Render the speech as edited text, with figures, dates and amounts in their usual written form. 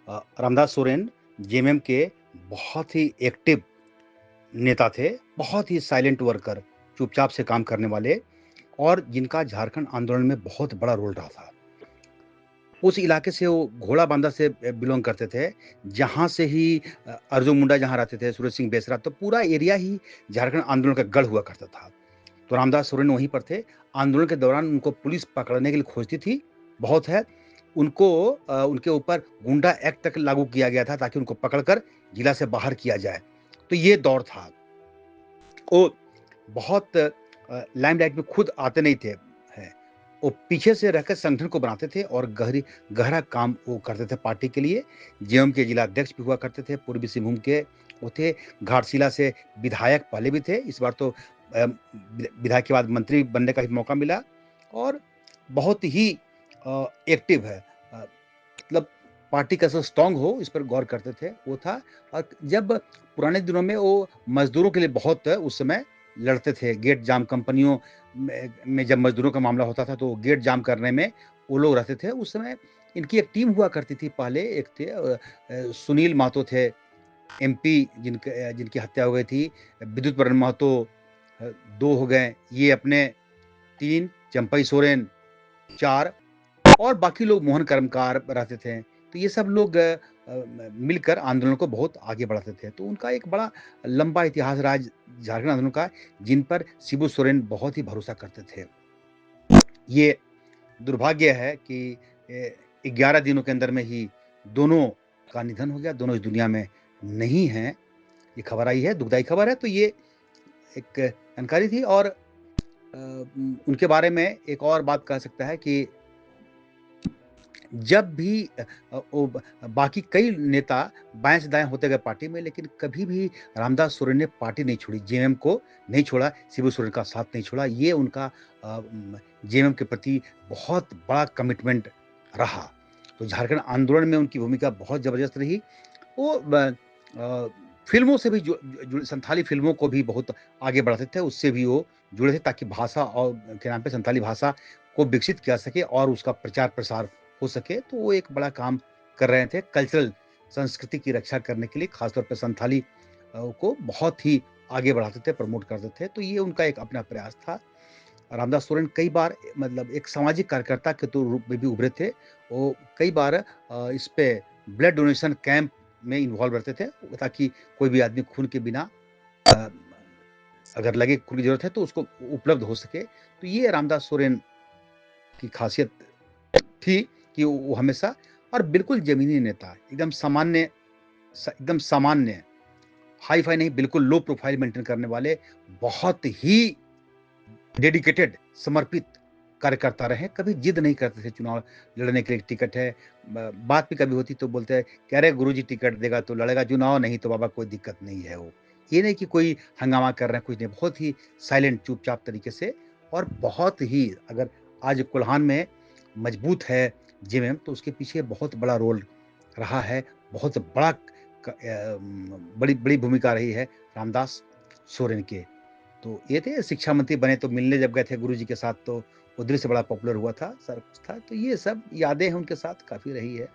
Ramdas Soren JMM के बहुत ही active नेता थे, बहुत ही साइलेंट वर्कर, चुपचाप से काम करने वाले और जिनका झारखंड आंदोलन में बहुत बड़ा रोल रहा था। उस इलाके से वो घोड़ाबांधा से बिलॉन्ग करते थे, जहाँ से ही अर्जुन मुंडा जहाँ रहते थे, सूरज सिंह बेसरा, तो पूरा एरिया ही झारखंड आंदोलन का गढ़ हुआ करता था। तो रामदास सोरेन वहीं पर थे। आंदोलन के दौरान उनको पुलिस पकड़ने के लिए खोजती थी, बहुत है। उनको उनके ऊपर गुंडा एक्ट तक लागू किया गया था ताकि उनको पकड़कर जिला से बाहर किया जाए। तो ये दौर था। वो बहुत लाइमलाइट में खुद आते नहीं थे, हैं। वो पीछे से रहकर संगठन को बनाते थे और गहरा काम वो करते थे पार्टी के लिए। जेएमएम के जिला अध्यक्ष भी हुआ करते थे, पूर्वी सिंहभूम के वो थे। घाटशिला से विधायक पहले भी थे, इस बार तो विधायक के बाद मंत्री बनने का भी मौका मिला और बहुत ही एक्टिव है। मतलब पार्टी कैसे स्ट्रॉन्ग हो इस पर गौर करते थे, वो था। और जब पुराने दिनों में वो मज़दूरों के लिए बहुत उस समय लड़ते थे। गेट जाम कंपनियों में जब मज़दूरों का मामला होता था तो गेट जाम करने में वो लोग रहते थे। उस समय इनकी एक टीम हुआ करती थी पहले, एक थे सुनील महतो थे, एमपी जिनकी हत्या हो गई थी। विद्युत बरण महतो 2 हो गए, ये अपने 3, चंपई सोरेन 4 और बाकी लोग मोहन कर्मकार रहते थे। तो ये सब लोग मिलकर आंदोलन को बहुत आगे बढ़ाते थे। तो उनका एक बड़ा लंबा इतिहास रहा है झारखंड आंदोलन का, जिन पर शिबू सोरेन बहुत ही भरोसा करते थे। ये दुर्भाग्य है कि 11 दिनों के अंदर में ही दोनों का निधन हो गया, दोनों इस दुनिया में नहीं हैं। ये खबर आई है, दुखदायी खबर है। तो ये एक जानकारी थी और उनके बारे में एक और बात कह सकता है कि जब भी वो बाकी कई नेता बाएँ से दाएँ होते गए पार्टी में, लेकिन कभी भी रामदास सोरेन ने पार्टी नहीं छोड़ी, जेएमएम को नहीं छोड़ा, शिबू सोरेन का साथ नहीं छोड़ा। ये उनका जेएमएम के प्रति बहुत बड़ा कमिटमेंट रहा। तो झारखंड आंदोलन में उनकी भूमिका बहुत ज़बरदस्त रही। वो फ़िल्मों से भी जुड़े, संथाली फ़िल्मों को भी बहुत आगे बढ़ाते थे, उससे भी वो जुड़े थे ताकि भाषा और के नाम पे संथाली भाषा को विकसित किया सके और उसका प्रचार-प्रसार हो सके। तो वो एक बड़ा काम कर रहे थे कल्चरल संस्कृति की रक्षा करने के लिए, ख़ासतौर पे संथाली को बहुत ही आगे बढ़ाते थे, प्रमोट करते थे। तो ये उनका एक अपना प्रयास था। रामदास सोरेन कई बार मतलब एक सामाजिक कार्यकर्ता के तो रूप में भी उभरे थे। वो कई बार इस पे ब्लड डोनेशन कैंप में इन्वॉल्व रहते थे ताकि कोई भी आदमी खून के बिना अ, अगर लगे खून की ज़रूरत है तो उसको उपलब्ध हो सके। तो ये रामदास सोरेन की ख़ासियत थी कि वो हमेशा और बिल्कुल ज़मीनी नेता, एकदम सामान्य, हाई-फ़ाई नहीं, बिल्कुल लो प्रोफ़ाइल मेंटेन करने वाले, बहुत ही डेडिकेटेड, समर्पित कार्यकर्ता रहे, कभी जिद नहीं करते थे चुनाव लड़ने के लिए टिकट है। बात भी कभी होती तो बोलते हैं कि अरे गुरुजी टिकट देगा तो लड़ेगा चुनाव, नहीं तो बाबा कोई दिक्कत नहीं है वो। ये नहीं कि कोई हंगामा कर रहे हैं, कुछ नहीं, बहुत ही साइलेंट चुपचाप तरीके से और बहुत ही अगर आज कोल्हान में मजबूत है जेएमएम तो उसके पीछे बहुत बड़ा रोल रहा है, बहुत बड़ा बड़ी बड़ी भूमिका रही है रामदास सोरेन के। तो ये थे शिक्षा मंत्री बने तो मिलने जब गए थे गुरुजी के साथ तो उधर से बड़ा पॉपुलर हुआ था, सारा कुछ था। तो ये सब यादें हैं उनके साथ काफ़ी रही है।